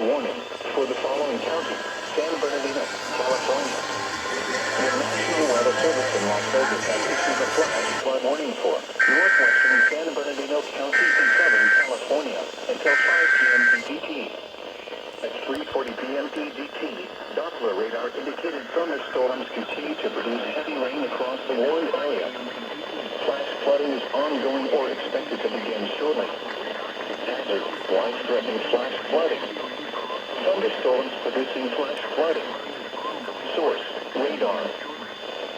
warning for the following counties: San Bernardino, California. The National Weather Service in Las Vegas has issued a flash flood warning for Northwestern San Bernardino County in Southern California until 5 p.m. PDT. At 3:40 p.m. PDT, Doppler radar indicated thunderstorms continue to produce heavy rain across the warned area. Flash flooding is ongoing or expected to begin shortly. Hazard: life-threatening flash flooding. Thunderstorms producing flash flooding. Source: radar.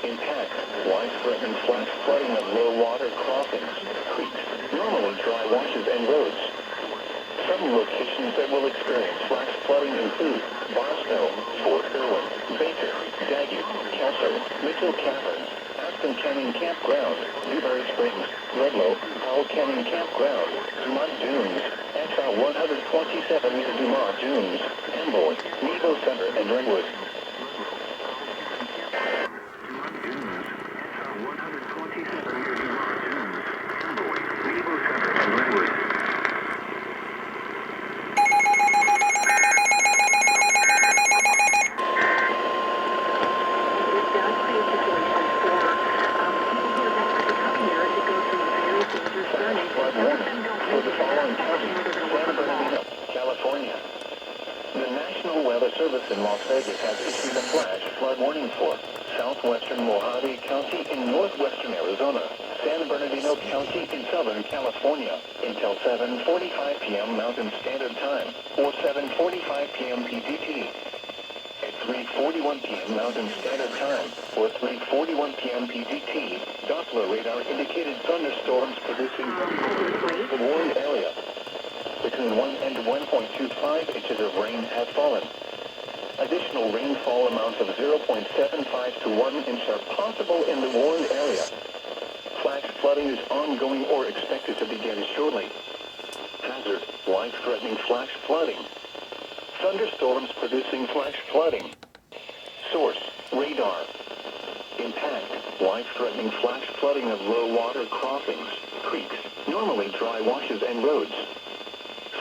Impact: life-threatening flash flooding of low water crossings, creeks, normally dry washes and roads. Some locations that will experience flash flooding include Barstow, Fort Irwin, Baker, Daggett, Kelso, Mitchell Caverns, Afton Canyon Campground, Newberry Springs, Ludlow, Powell Canyon Campground, Dumont Dunes, XR 127 near Dumont Dunes, Amboy, Nebo Center, and Redwood. Flood warning for the following counties: San Bernardino, California. The National Weather Service in Las Vegas has issued a flash flood warning for southwestern Mojave County in northwestern Arizona, San Bernardino County in Southern California until 7:45 p.m. Mountain Standard Time or 7:45 p.m. PDT. At 3:41 p.m. Mountain Standard Time or 3:41 p.m. PDT, Doppler radar indicated thunderstorms producing the warned area. Between 1 and 1.25 inches of rain have fallen. Additional rainfall amounts of 0.75 to 1 inch are possible in the warned area. Flash flooding is ongoing or expected to begin shortly. Hazard: life-threatening flash flooding. Thunderstorms producing flash flooding. Source: radar. Impact: life-threatening flash flooding of low water crossings, creeks, normally dry washes and roads.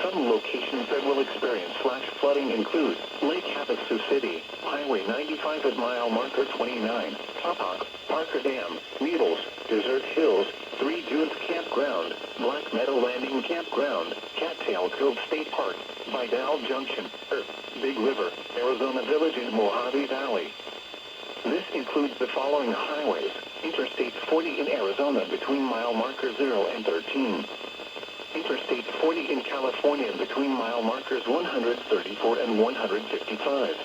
Some locations that will experience flash flooding include Lake Havasu City, Highway 95 at mile marker 29, Topok, Parker Dam, Needles, Desert Hills, 3 Dunes Campground, Black Meadow Landing Campground, Cattail Cove State Park, Vidal Junction, Big River, Arizona Village and Mojave Valley. This includes the following highways: Interstate 40 in Arizona between mile marker 0 and 13. Interstate 40 in California between mile markers 134 and 155.